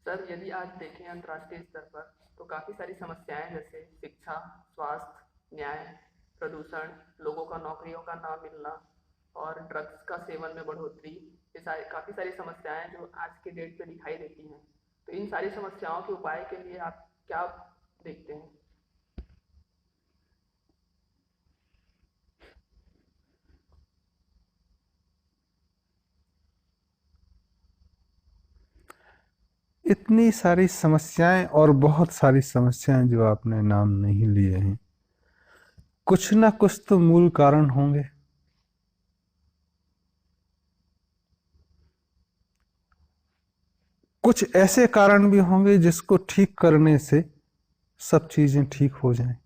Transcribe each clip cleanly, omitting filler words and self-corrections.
Sir, यदि आज देखें अंतर्राष्ट्रीय स्तर पर तो काफ़ी सारी समस्याएं जैसे शिक्षा, स्वास्थ्य, न्याय, प्रदूषण, लोगों का नौकरियों का ना मिलना और ड्रग्स का सेवन में बढ़ोतरी, ये सारी काफ़ी सारी समस्याएं जो आज के डेट पे दिखाई देती हैं। तो इन सारी समस्याओं के उपाय के लिए आप क्या देखते हैं? इतनी सारी समस्याएं और बहुत सारी समस्याएं जो आपने नाम नहीं लिए हैं, कुछ ना कुछ तो मूल कारण होंगे। कुछ ऐसे कारण भी होंगे जिसको ठीक करने से सब चीजें ठीक हो जाएं।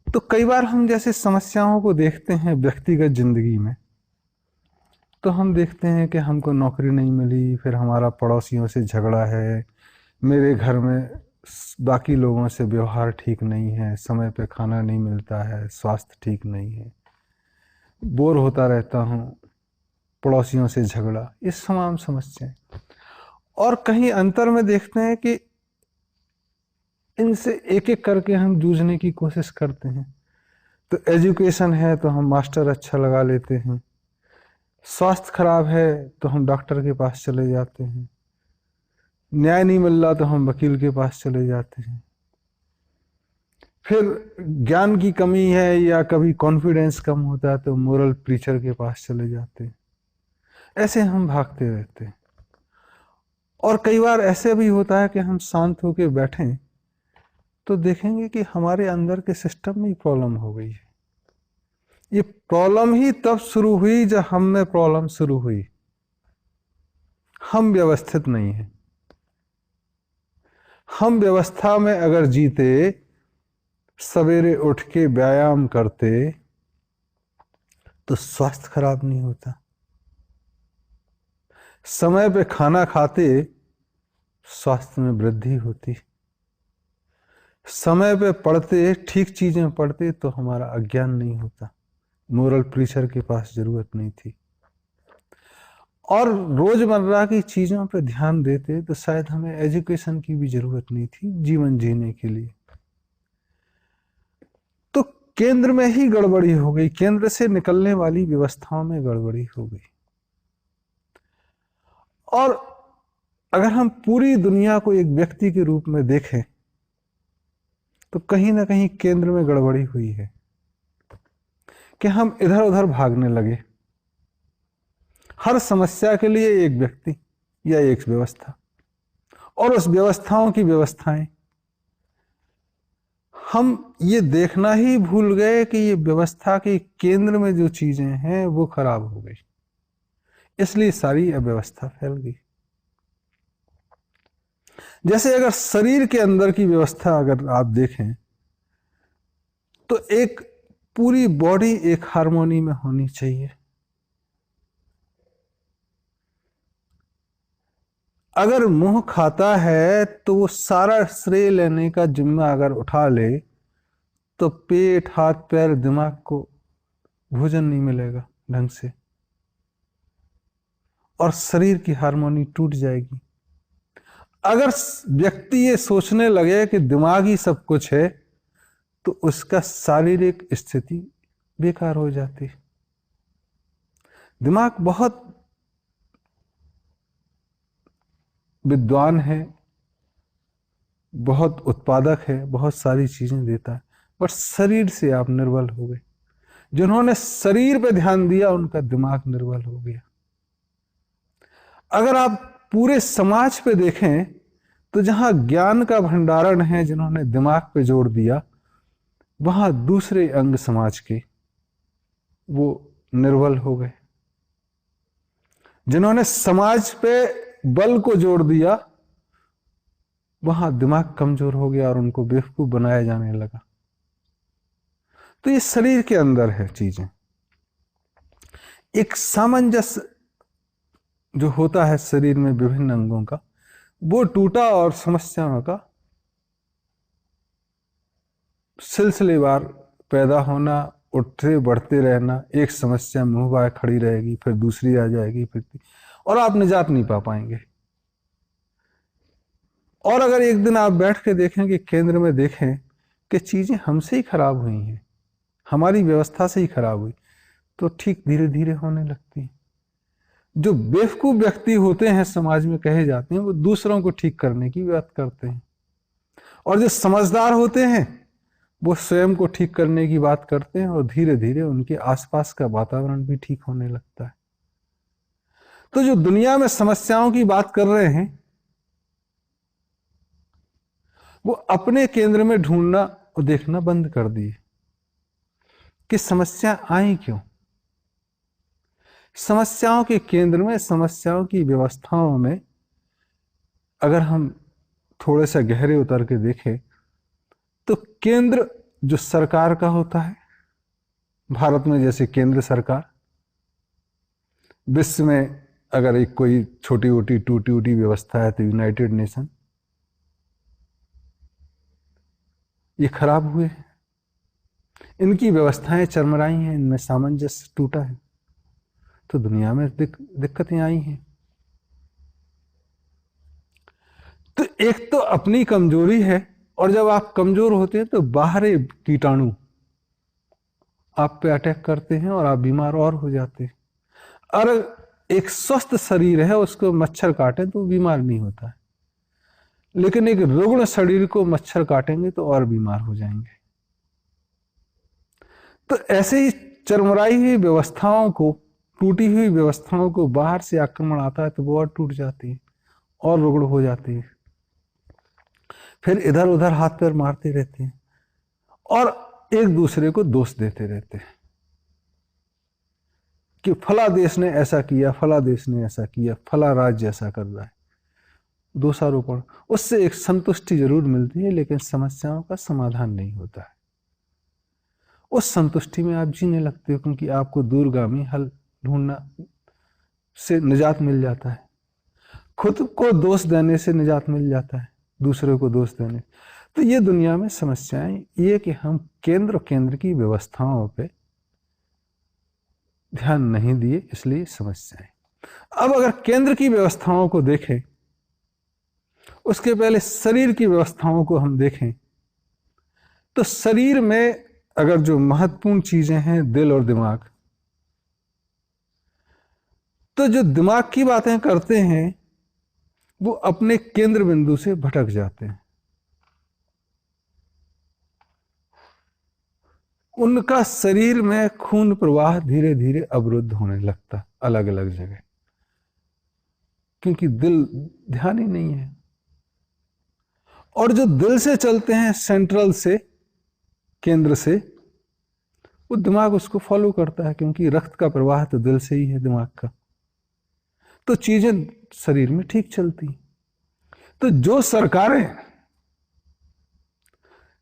तो कई बार हम जैसे समस्याओं को देखते हैं व्यक्तिगत जिंदगी में, तो हम देखते हैं कि हमको नौकरी नहीं मिली, फिर हमारा पड़ोसियों से झगड़ा है, मेरे घर में बाकी लोगों से व्यवहार ठीक नहीं है, समय पे खाना नहीं मिलता है, स्वास्थ्य ठीक नहीं है, बोर होता रहता हूँ, पड़ोसियों से झगड़ा, ये तमाम समस्याएं। और कहीं अंतर में देखते हैं कि इनसे एक एक करके हम जूझने की कोशिश करते हैं। तो एजुकेशन है तो हम मास्टर अच्छा लगा लेते हैं, स्वास्थ्य खराब है तो हम डॉक्टर के पास चले जाते हैं, न्याय नहीं मिल रहा तो हम वकील के पास चले जाते हैं, फिर ज्ञान की कमी है या कभी कॉन्फिडेंस कम होता है तो मोरल प्रीचर के पास चले जाते हैं। ऐसे हम भागते रहते हैं। और कई बार ऐसे भी होता है कि हम शांत होकर बैठें तो देखेंगे कि हमारे अंदर के सिस्टम में प्रॉब्लम हो गई है। ये प्रॉब्लम ही तब शुरू हुई जब हम में प्रॉब्लम शुरू हुई। हम व्यवस्थित नहीं हैं। हम व्यवस्था में अगर जीते, सवेरे उठ के व्यायाम करते, तो स्वास्थ्य खराब नहीं होता। समय पे खाना खाते, स्वास्थ्य में वृद्धि होती। समय पे पढ़ते, ठीक चीजें पढ़ते तो हमारा अज्ञान नहीं होता, मोरल प्रीचर के पास जरूरत नहीं थी। और रोजमर्रा की चीजों पे ध्यान देते तो शायद हमें एजुकेशन की भी जरूरत नहीं थी जीवन जीने के लिए। तो केंद्र में ही गड़बड़ी हो गई, केंद्र से निकलने वाली व्यवस्थाओं में गड़बड़ी हो गई। और अगर हम पूरी दुनिया को एक व्यक्ति के रूप में देखें तो कहीं ना कहीं केंद्र में गड़बड़ी हुई है कि हम इधर उधर भागने लगे। हर समस्या के लिए एक व्यक्ति या एक व्यवस्था, और उस व्यवस्थाओं की व्यवस्थाएं। हम ये देखना ही भूल गए कि ये व्यवस्था के केंद्र में जो चीजें हैं वो खराब हो गई, इसलिए सारी अव्यवस्था फैल गई। जैसे अगर शरीर के अंदर की व्यवस्था अगर आप देखें तो एक पूरी बॉडी एक हार्मोनी में होनी चाहिए। अगर मुंह खाता है तो वो सारा श्रेय लेने का जिम्मा अगर उठा ले तो पेट, हाथ पैर, दिमाग को भोजन नहीं मिलेगा ढंग से और शरीर की हार्मोनी टूट जाएगी। अगर व्यक्ति ये सोचने लगे कि दिमाग ही सब कुछ है तो उसका शारीरिक स्थिति बेकार हो जाती। दिमाग बहुत विद्वान है, बहुत उत्पादक है, बहुत सारी चीजें देता है, पर शरीर से आप निर्बल हो गए। जिन्होंने शरीर पे ध्यान दिया उनका दिमाग निर्बल हो गया। अगर आप पूरे समाज पे देखें तो जहां ज्ञान का भंडारण है, जिन्होंने दिमाग पे जोर दिया, वहां दूसरे अंग समाज के वो निर्बल हो गए। जिन्होंने समाज पे बल को जोड़ दिया, वहां दिमाग कमजोर हो गया और उनको बेवकूफ बनाया जाने लगा। तो ये शरीर के अंदर है चीजें। एक सामंजस्य जो होता है शरीर में विभिन्न अंगों का, वो टूटा और समस्याओं का सिलसिलेवार पैदा होना, उठते बढ़ते रहना, एक समस्या मुंह बाय खड़ी रहेगी, फिर दूसरी आ जाएगी, फिर और आप निजात नहीं पा पाएंगे। और अगर एक दिन आप बैठ के देखें कि केंद्र में देखें कि चीजें हमसे ही खराब हुई हैं, हमारी व्यवस्था से ही खराब हुई, तो ठीक धीरे धीरे होने लगती है। जो बेवकूफ व्यक्ति होते हैं समाज में कहे जाते हैं, वो दूसरों को ठीक करने की बात करते हैं, और जो समझदार होते हैं वो स्वयं को ठीक करने की बात करते हैं, और धीरे धीरे उनके आसपास का वातावरण भी ठीक होने लगता है। तो जो दुनिया में समस्याओं की बात कर रहे हैं, वो अपने केंद्र में ढूंढना और देखना बंद कर दिए कि समस्या आई क्यों। समस्याओं के केंद्र में, समस्याओं की व्यवस्थाओं में अगर हम थोड़े से गहरे उतर के देखें, तो केंद्र जो सरकार का होता है, भारत में जैसे केंद्र सरकार, विश्व में अगर एक कोई छोटी मोटी टूटी उटी व्यवस्था है तो यूनाइटेड नेशन, ये खराब हुए, इनकी व्यवस्थाएं चरमराई हैं, इनमें सामंजस्य टूटा है, तो दुनिया में दिक्कतें आई हैं। तो एक तो अपनी कमजोरी है, और जब आप कमजोर होते हैं तो बाहरी कीटाणु आप पे अटैक करते हैं और आप बीमार और हो जाते हैं। और एक स्वस्थ शरीर है, उसको मच्छर काटे तो बीमार नहीं होता है, लेकिन एक रुग्ण शरीर को मच्छर काटेंगे तो और बीमार हो जाएंगे। तो ऐसे ही चरमराई हुई व्यवस्थाओं को, टूटी हुई व्यवस्थाओं को बाहर से आक्रमण आता है तो वो और टूट जाती है और रुग्ण हो जाती है, फिर इधर उधर हाथ पैर मारते रहते हैं और एक दूसरे को दोष देते रहते हैं कि फला देश ने ऐसा किया, फला देश ने ऐसा किया, फला राज्य ऐसा कर रहा है। दोषारोपण, उससे एक संतुष्टि जरूर मिलती है, लेकिन समस्याओं का समाधान नहीं होता है। उस संतुष्टि में आप जीने लगते हो, क्योंकि आपको दूरगामी हल ढूंढना से निजात मिल जाता है, खुद को दोष देने से निजात मिल जाता है, दूसरे को दोष देने। तो ये दुनिया में समस्याएं ये कि हम केंद्र की व्यवस्थाओं पे ध्यान नहीं दिए, इसलिए समस्याएं। अब अगर केंद्र की व्यवस्थाओं को देखें, उसके पहले शरीर की व्यवस्थाओं को हम देखें, तो शरीर में अगर जो महत्वपूर्ण चीजें हैं, दिल और दिमाग, तो जो दिमाग की बातें करते हैं वो अपने केंद्र बिंदु से भटक जाते हैं। उनका शरीर में खून प्रवाह धीरे धीरे अवरुद्ध होने लगता अलग अलग जगह, क्योंकि दिल ध्यान ही नहीं है। और जो दिल से चलते हैं, सेंट्रल से, केंद्र से, वो दिमाग उसको फॉलो करता है, क्योंकि रक्त का प्रवाह तो दिल से ही है, दिमाग का। तो चीजें शरीर में ठीक चलती। तो जो सरकारें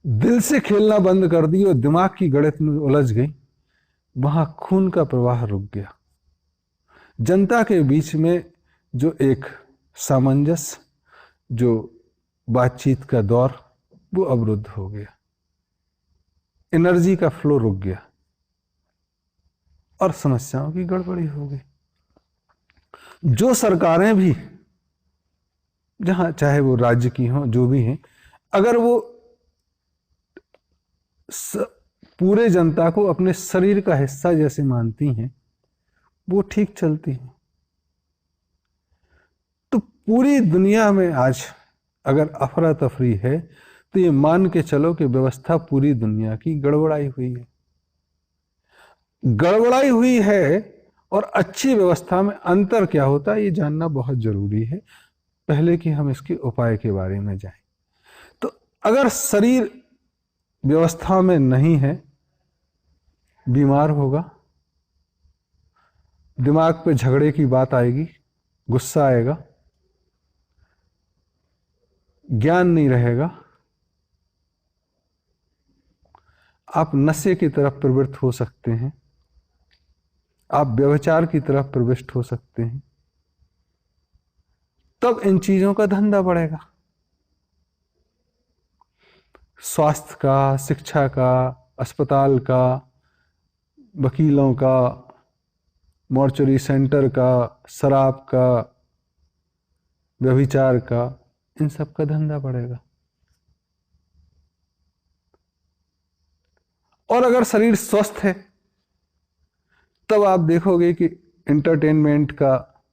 दिल से खेलना बंद कर दी और दिमाग की गणित में उलझ गई, वहां खून का प्रवाह रुक गया। जनता के बीच में जो एक सामंजस्य, जो बातचीत का दौर, वो अवरुद्ध हो गया, एनर्जी का फ्लो रुक गया और समस्याओं की गड़बड़ी हो गई। जो सरकारें भी, जहां चाहे वो राज्य की हो, जो भी हैं, अगर वो पूरे जनता को अपने शरीर का हिस्सा जैसे मानती हैं, वो ठीक चलती हैं। तो पूरी दुनिया में आज अगर अफरा तफरी है, तो ये मान के चलो कि व्यवस्था पूरी दुनिया की गड़बड़ाई हुई है। गड़बड़ाई हुई है, और अच्छी व्यवस्था में अंतर क्या होता है ये जानना बहुत जरूरी है, पहले कि हम इसके उपाय के बारे में जाएं। तो अगर शरीर व्यवस्था में नहीं है, बीमार होगा, दिमाग पे झगड़े की बात आएगी, गुस्सा आएगा, ज्ञान नहीं रहेगा, आप नशे की तरफ प्रवृत्त हो सकते हैं, आप व्यभिचार की तरफ प्रविष्ट हो सकते हैं। तब इन चीजों का धंधा बढ़ेगा, स्वास्थ्य का, शिक्षा का, अस्पताल का, वकीलों का, मॉर्चरी सेंटर का, शराब का, व्यभिचार का, इन सब का धंधा बढ़ेगा। और अगर शरीर स्वस्थ है तब आप देखोगे कि एंटरटेनमेंट का,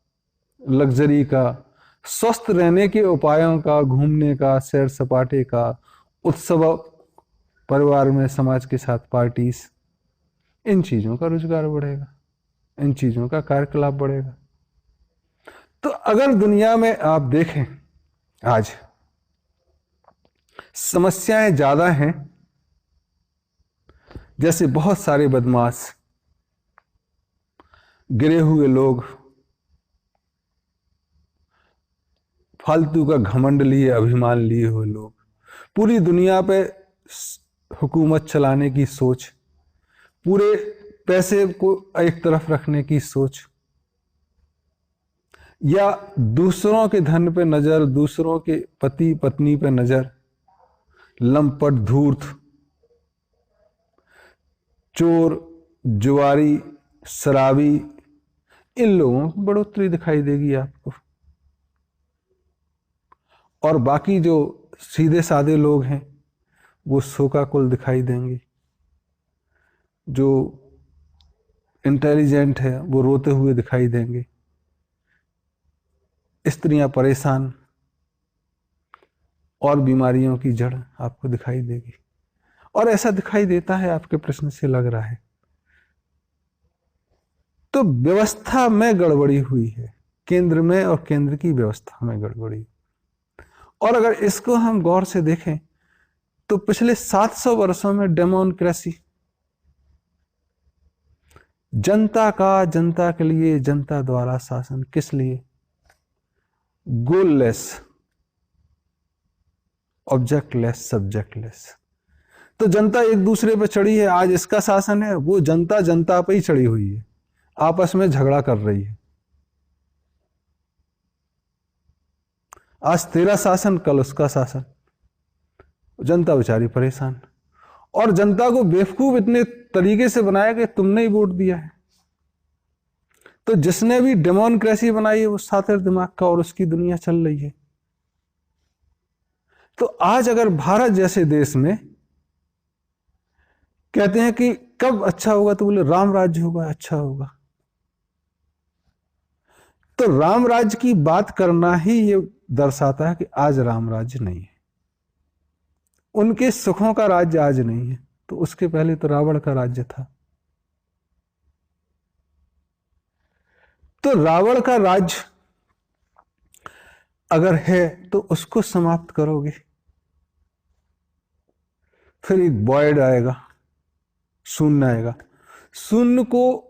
लग्जरी का, स्वस्थ रहने के उपायों का, घूमने का, सैर सपाटे का, उत्सव, परिवार में समाज के साथ पार्टीज, इन चीजों का रोजगार बढ़ेगा, इन चीजों का कार्यकलाप बढ़ेगा। तो अगर दुनिया में आप देखें आज समस्याएं ज्यादा हैं, जैसे बहुत सारे बदमाश, गिरे हुए लोग, फालतू का घमंड लिए, अभिमान लिए हुए लोग, पूरी दुनिया पे हुकूमत चलाने की सोच, पूरे पैसे को एक तरफ रखने की सोच, या दूसरों के धन पे नजर, दूसरों के पति पत्नी पे नजर, लंपट, धूर्त, चोर, जुआरी, शराबी, इन लोगों की बढ़ोतरी दिखाई देगी आपको। और बाकी जो सीधे साधे लोग हैं वो शोकाकुल दिखाई देंगे, जो इंटेलिजेंट है वो रोते हुए दिखाई देंगे, स्त्रियां परेशान, और बीमारियों की जड़ आपको दिखाई देगी। और ऐसा दिखाई देता है, आपके प्रश्न से लग रहा है। तो व्यवस्था में गड़बड़ी हुई है, केंद्र में और केंद्र की व्यवस्था में गड़बड़ी। और अगर इसको हम गौर से देखें तो पिछले 700 वर्षों में डेमोक्रेसी, जनता का, जनता के लिए, जनता द्वारा शासन, किस लिए? गोललेस, ऑब्जेक्टलेस, सब्जेक्टलेस। तो जनता एक दूसरे पे चढ़ी है, आज इसका शासन है, वो जनता जनता पे ही चढ़ी हुई है, आपस में झगड़ा कर रही है। आज तेरा शासन, कल उसका शासन, जनता बेचारी परेशान। और जनता को बेवकूफ इतने तरीके से बनाया कि तुमने ही वोट दिया है। तो जिसने भी डेमोक्रेसी बनाई है वो सातिर दिमाग का, और उसकी दुनिया चल रही है। तो आज अगर भारत जैसे देश में कहते हैं कि कब अच्छा होगा, तो बोले राम राज्य होगा, अच्छा होगा। तो राम राज्य की बात करना ही ये दर्शाता है कि आज राम राज्य नहीं है, उनके सुखों का राज्य आज नहीं है। तो उसके पहले तो रावण का राज्य था। तो रावण का राज्य अगर है तो उसको समाप्त करोगे, फिर एक वॉइड आएगा, शून्य आएगा। शून्य को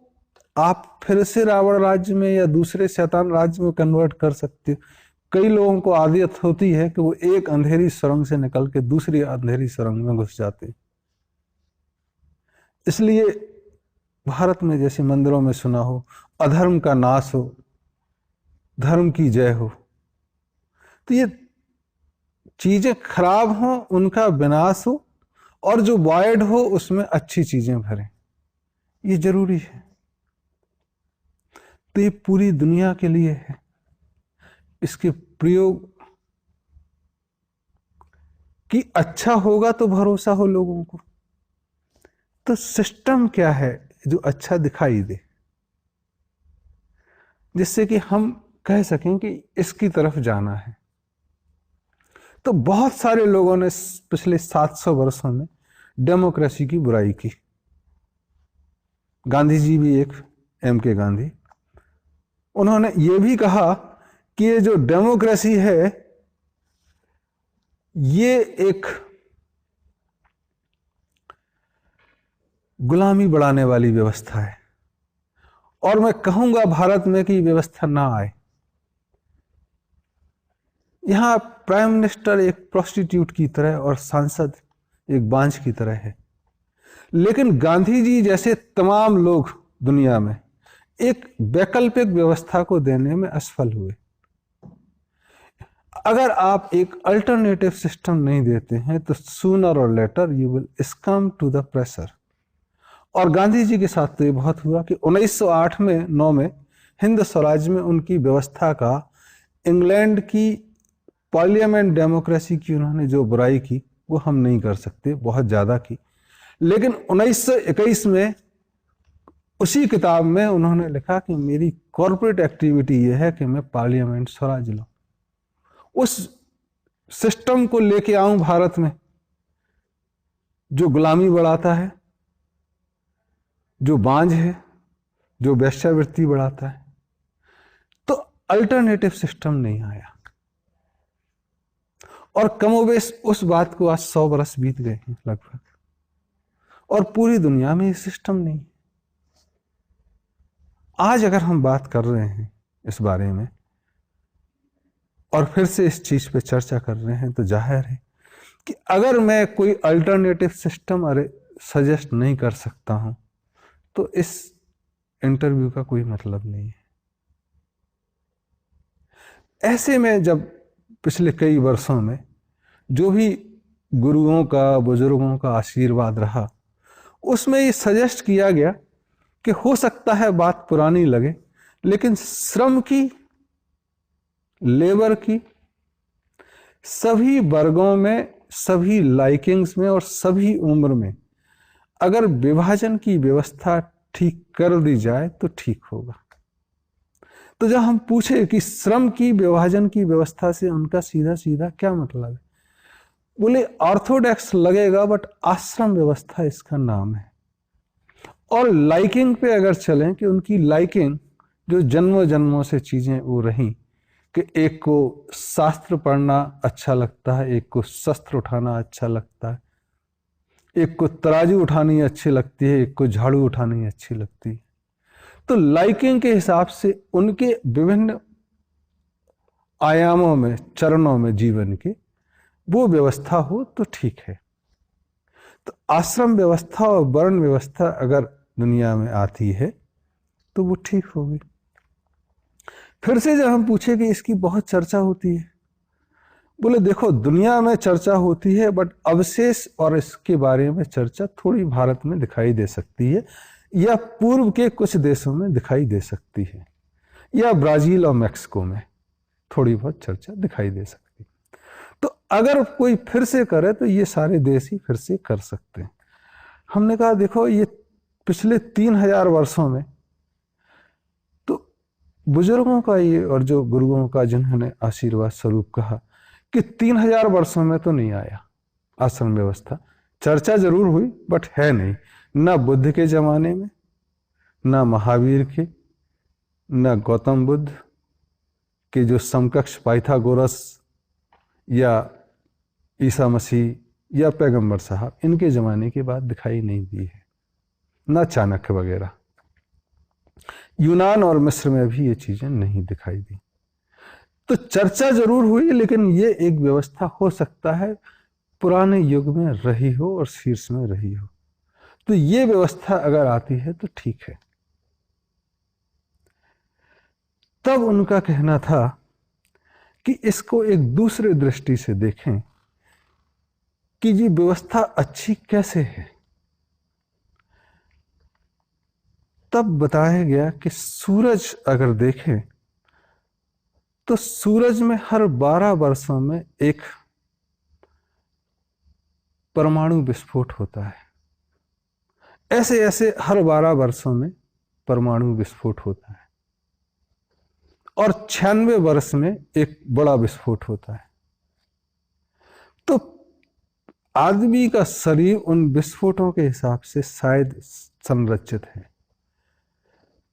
आप फिर से रावण राज्य में या दूसरे शैतान राज्य में कन्वर्ट कर सकते हो। कई लोगों को आदत होती है कि वो एक अंधेरी सुरंग से निकल के दूसरी अंधेरी सुरंग में घुस जाते हैं। इसलिए भारत में जैसे मंदिरों में सुना हो, अधर्म का नाश हो, धर्म की जय हो। तो ये चीजें खराब हो, उनका विनाश हो, और जो वॉइड हो उसमें अच्छी चीजें भरें, ये जरूरी है। तो ये पूरी दुनिया के लिए है, इसके प्रयोग कि अच्छा होगा तो भरोसा हो लोगों को। तो सिस्टम क्या है जो अच्छा दिखाई दे, जिससे कि हम कह सकें कि इसकी तरफ जाना है। तो बहुत सारे लोगों ने पिछले 700 वर्षों में डेमोक्रेसी की बुराई की। गांधी जी भी एक, M.K. गांधी, उन्होंने ये भी कहा कि ये जो डेमोक्रेसी है ये एक गुलामी बढ़ाने वाली व्यवस्था है, और मैं कहूंगा भारत में कि व्यवस्था ना आए। यहां प्राइम मिनिस्टर एक प्रोस्टिट्यूट की तरह और सांसद एक बांझ की तरह है। लेकिन गांधी जी जैसे तमाम लोग दुनिया में एक वैकल्पिक व्यवस्था को देने में असफल हुए। अगर आप एक अल्टरनेटिव सिस्टम नहीं देते हैं तो सूनर और later you will succumb to the pressure. और गांधी जी के साथ तो ये बहुत हुआ कि 1908 में 9 में हिंद स्वराज में उनकी व्यवस्था का इंग्लैंड की पार्लियामेंट डेमोक्रेसी की उन्होंने जो बुराई की वो हम नहीं कर सकते, बहुत ज़्यादा की। लेकिन 1921 में उसी किताब में उन्होंने लिखा कि मेरी कॉर्पोरेट एक्टिविटी यह है कि मैं पार्लियामेंट स्वराज लाऊं, उस सिस्टम को लेके आऊं भारत में जो गुलामी बढ़ाता है, जो बांझ है, जो वेश्यावृत्ति बढ़ाता है। तो अल्टरनेटिव सिस्टम नहीं आया, और कमोबेश उस बात को आज 100 बरस बीत गए हैं लगभग, और पूरी दुनिया में ये सिस्टम नहीं। आज अगर हम बात कर रहे हैं इस बारे में और फिर से इस चीज पे चर्चा कर रहे हैं, तो जाहिर है कि अगर मैं कोई अल्टरनेटिव सिस्टम सजेस्ट नहीं कर सकता हूं तो इस इंटरव्यू का कोई मतलब नहीं है। ऐसे में जब पिछले कई वर्षों में जो भी गुरुओं का, बुजुर्गों का आशीर्वाद रहा, उसमें ये सजेस्ट किया गया कि हो सकता है बात पुरानी लगे, लेकिन श्रम की, लेबर की, सभी वर्गों में, सभी लाइकिंग्स में और सभी उम्र में अगर विभाजन की व्यवस्था ठीक कर दी जाए तो ठीक होगा। तो जब हम पूछे कि श्रम की विभाजन की व्यवस्था से उनका सीधा सीधा क्या मतलब है, बोले ऑर्थोडॉक्स लगेगा बट आश्रम व्यवस्था इसका नाम है। और लाइकिंग पे अगर चलें कि उनकी लाइकिंग जो जन्मों जन्मों से चीजें वो रही कि एक को शास्त्र पढ़ना अच्छा लगता है, एक को शस्त्र उठाना अच्छा लगता है, एक को तराजू उठानी अच्छी लगती है, एक को झाड़ू उठानी अच्छी लगती है। तो लाइकिंग के हिसाब से उनके विभिन्न आयामों में, चरणों में जीवन के वो व्यवस्था हो तो ठीक है। तो आश्रम व्यवस्था और वर्ण व्यवस्था अगर दुनिया में आती है तो वो ठीक होगी। फिर से जब हम पूछे कि इसकी बहुत चर्चा होती है, बोले देखो दुनिया में चर्चा होती है बट अवशेष और इसके बारे में चर्चा थोड़ी भारत में दिखाई दे सकती है, या पूर्व के कुछ देशों में दिखाई दे सकती है, या ब्राजील और मैक्सिको में थोड़ी बहुत चर्चा दिखाई दे सकती है। तो अगर कोई फिर से करे तो ये सारे देश ही फिर से कर सकते हैं। हमने कहा देखो ये पिछले 3000 वर्षों में तो बुजुर्गों का ये और जो गुरुओं का जिन्होंने आशीर्वाद स्वरूप कहा कि 3000 वर्षों में तो नहीं आया आश्रम व्यवस्था। चर्चा जरूर हुई बट है नहीं, ना बुद्ध के जमाने में, ना महावीर के, ना गौतम बुद्ध के जो समकक्ष पाइथागोरस या ईसा मसीह या पैगंबर साहब, इनके जमाने के बाद दिखाई नहीं दी है, ना चाणक्य वगैरह। यूनान और मिस्र में भी ये चीजें नहीं दिखाई दी। तो चर्चा जरूर हुई, लेकिन ये एक व्यवस्था हो सकता है पुराने युग में रही हो और शीर्ष में रही हो। तो ये व्यवस्था अगर आती है तो ठीक है। तब उनका कहना था कि इसको एक दूसरे दृष्टि से देखें कि ये व्यवस्था अच्छी कैसे है। तब बताया गया कि सूरज अगर देखें तो सूरज में हर 12 वर्षों में एक परमाणु विस्फोट होता है। ऐसे ऐसे हर 12 वर्षों में परमाणु विस्फोट होता है, और 96 वर्ष में एक बड़ा विस्फोट होता है। तो आदमी का शरीर उन विस्फोटों के हिसाब से शायद संरचित है।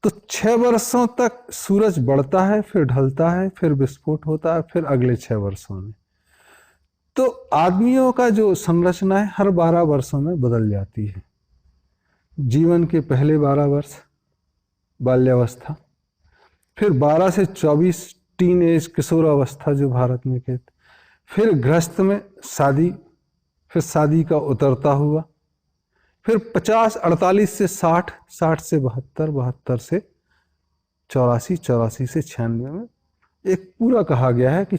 तो 6 वर्षों तक सूरज बढ़ता है, फिर ढलता है, फिर विस्फोट होता है, फिर अगले 6 वर्षों में। तो आदमियों का जो संरचना है हर 12 वर्षों में बदल जाती है। जीवन के पहले 12 वर्ष बाल्यावस्था, फिर 12 से 24 टीन एज किशोरावस्था जो भारत में कहते, फिर गृहस्थ में शादी, फिर शादी का उतरता हुआ, फिर 50, 48 से 60, 60 से 72, 72 से 84, 84 से 96 में एक पूरा कहा गया है कि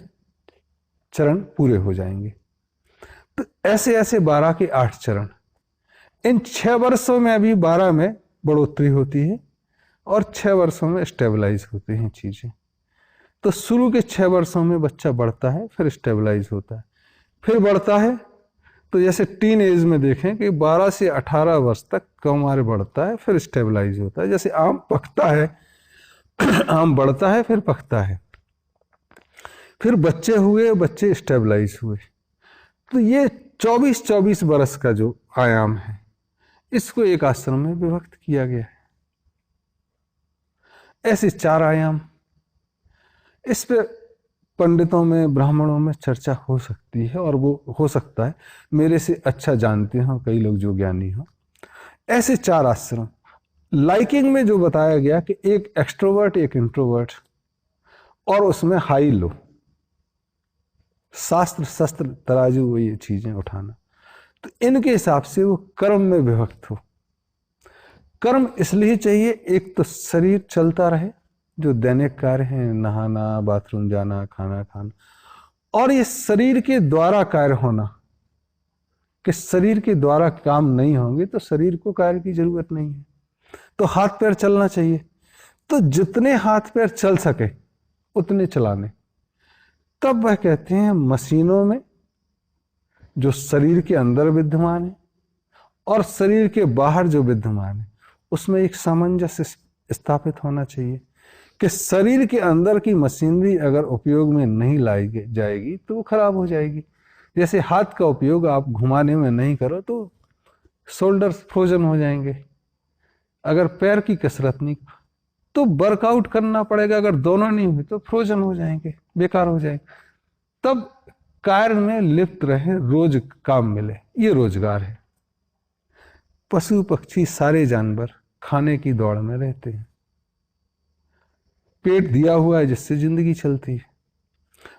चरण पूरे हो जाएंगे। तो ऐसे ऐसे 12 के 8 चरण। इन 6 वर्षों में अभी 12 में बढ़ोतरी होती है और 6 वर्षों में स्टेबलाइज होती हैं चीजें। तो शुरू के 6 वर्षों में बच्चा बढ़ता है, फिर स्टेबलाइज होता है, फिर बढ़ता है। तो जैसे टीन एज में देखें कि 12 से 18 वर्ष तक कौमार बढ़ता है, फिर स्टेबलाइज होता है। जैसे आम पकता है आम बढ़ता है, फिर पकता है, फिर बच्चे हुए, बच्चे स्टेबलाइज हुए। तो ये 24-24 बरस का जो आयाम है, इसको एक आश्रम में विभक्त किया गया है। ऐसे 4 आयाम। इस पे पंडितों में, ब्राह्मणों में चर्चा हो सकती है, और वो हो सकता है मेरे से अच्छा जानते हो कई लोग जो ज्ञानी हो। ऐसे 4 आश्रम लाइकिंग में जो बताया गया कि एक एक्सट्रोवर्ट, एक इंट्रोवर्ट, और उसमें हाई लो, शास्त्र शस्त्र तराजू, ये चीजें उठाना। तो इनके हिसाब से वो कर्म में विभक्त हो। कर्म इसलिए चाहिए, एक तो शरीर चलता रहे, जो दैनिक कार्य हैं, नहाना, बाथरूम जाना, खाना खाना, और ये शरीर के द्वारा कार्य होना, कि शरीर के द्वारा काम नहीं होंगे तो शरीर को कार्य की जरूरत नहीं है। तो हाथ पैर चलना चाहिए, तो जितने हाथ पैर चल सके उतने चलाने। तब वह कहते हैं मशीनों में जो शरीर के अंदर विद्यमान है और शरीर के बाहर जो विद्यमान है, उसमें एक सामंजस्य स्थापित होना चाहिए कि शरीर के अंदर की मशीनरी अगर उपयोग में नहीं लाई जाएगी तो वो खराब हो जाएगी। जैसे हाथ का उपयोग आप घुमाने में नहीं करो तो शोल्डर्स फ्रोजन हो जाएंगे। अगर पैर की कसरत नहीं तो वर्कआउट करना पड़ेगा, अगर दोनों नहीं हुई तो फ्रोजन हो जाएंगे, बेकार हो जाएंगे। तब कार्य में लिप्त रहे, रोज काम मिले, ये रोजगार है। पशु पक्षी सारे जानवर खाने की दौड़ में रहते हैं, पेट दिया हुआ है जिससे जिंदगी चलती है।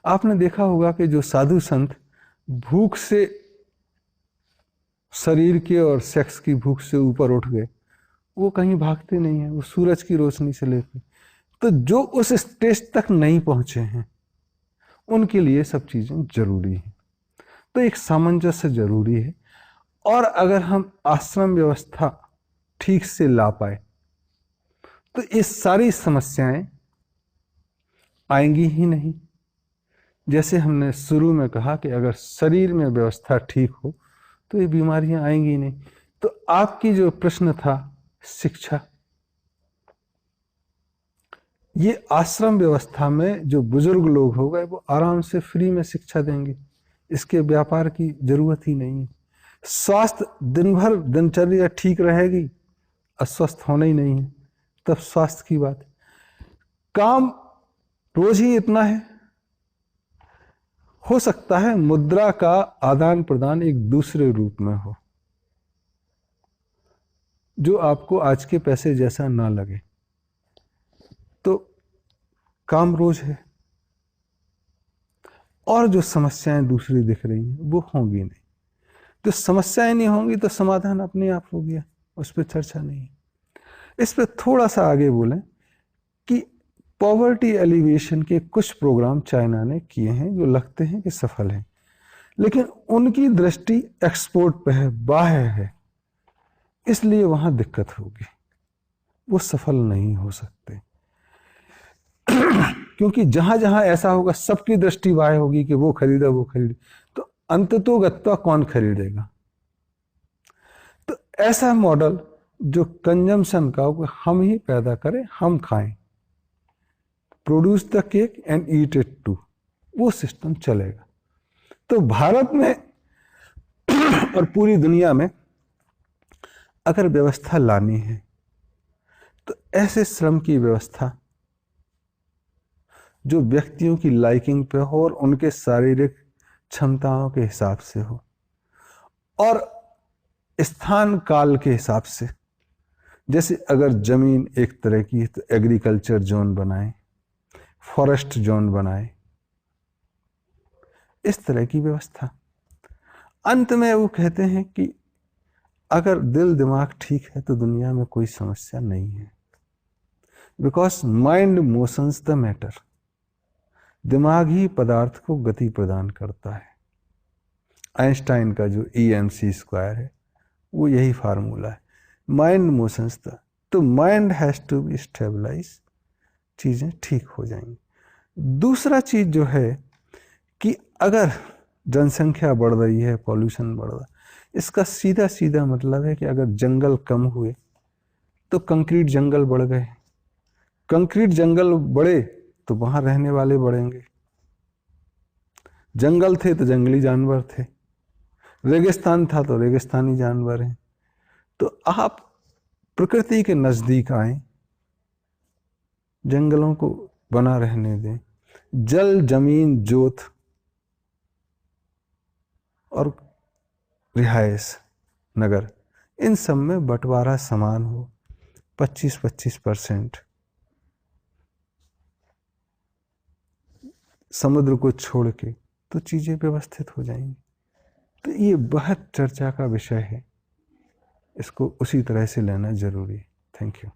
आपने देखा होगा कि जो साधु संत भूख से, शरीर के और सेक्स की भूख से ऊपर उठ गए, वो कहीं भागते नहीं है, वो सूरज की रोशनी से लेते। तो जो उस स्टेज तक नहीं पहुंचे हैं उनके लिए सब चीजें जरूरी हैं। तो एक सामंजस्य जरूरी है। और अगर हम आश्रम व्यवस्था ठीक से ला पाए तो ये सारी समस्याएं आएंगी ही नहीं। जैसे हमने शुरू में कहा कि अगर शरीर में व्यवस्था ठीक हो तो ये बीमारियां आएंगी नहीं। तो आपकी जो प्रश्न था शिक्षा, ये आश्रम व्यवस्था में जो बुजुर्ग लोग हो गए वो आराम से फ्री में शिक्षा देंगे, इसके व्यापार की जरूरत ही नहीं है। स्वास्थ्य दिन भर दिनचर्या ठीक रहेगी, अस्वस्थ होना ही नहीं है, तब स्वास्थ्य की बात है। काम रोज ही इतना है, हो सकता है मुद्रा का आदान प्रदान एक दूसरे रूप में हो जो आपको आज के पैसे जैसा ना लगे, तो काम रोज है। और जो समस्याएं दूसरी दिख रही हैं वो होंगी नहीं। जो समस्याएं नहीं होंगी तो समाधान अपने आप हो गया, उस पर चर्चा नहीं। इस पर थोड़ा सा आगे बोलें कि पॉवर्टी एलिवेशन के कुछ प्रोग्राम चाइना ने किए हैं जो लगते हैं कि सफल हैं, लेकिन उनकी दृष्टि एक्सपोर्ट पे है, बाह्य है, इसलिए वहां दिक्कत होगी, वो सफल नहीं हो सकते। क्योंकि जहां जहां ऐसा होगा सबकी दृष्टि बाह्य होगी कि वो खरीदा वो खरीदे, तो अंततोगत्वा कौन खरीदेगा। तो ऐसा मॉडल जो कंजम्पशन का हो, हम ही पैदा करें, हम खाएं, produce the cake and eat it too, वो सिस्टम चलेगा। तो भारत में और पूरी दुनिया में अगर व्यवस्था लानी है तो ऐसे श्रम की व्यवस्था जो व्यक्तियों की लाइकिंग पे हो और उनके शारीरिक क्षमताओं के हिसाब से हो और स्थान काल के हिसाब से। जैसे अगर जमीन एक तरह की है तो एग्रीकल्चर जोन बनाए, फॉरेस्ट जोन बनाए, इस तरह की व्यवस्था। अंत में वो कहते हैं कि अगर दिल दिमाग ठीक है तो दुनिया में कोई समस्या नहीं है, because mind motions the matter. दिमाग ही पदार्थ को गति प्रदान करता है। आइंस्टाइन का जो EmC² है वो यही फार्मूला है, माइंड मोशंस द। तो mind has to be stabilise, चीजें ठीक हो जाएंगी। दूसरा चीज जो है कि अगर जनसंख्या बढ़ रही है, पॉल्यूशन बढ़ रहा है, इसका सीधा सीधा मतलब है कि अगर जंगल कम हुए तो कंक्रीट जंगल बढ़ गए, कंक्रीट जंगल बढ़े तो वहां रहने वाले बढ़ेंगे, जंगल थे तो जंगली जानवर थे, रेगिस्तान था तो रेगिस्तानी जानवर हैं। तो आप प्रकृति के नजदीक आए, जंगलों को बना रहने दें, जल जमीन जोत और रिहायश नगर, इन सब में बंटवारा समान हो, 25-25%। समुद्र को छोड़ के तो चीजें व्यवस्थित हो जाएंगी। तो ये बहुत चर्चा का विषय है, इसको उसी तरह से लेना जरूरी है। Thank you.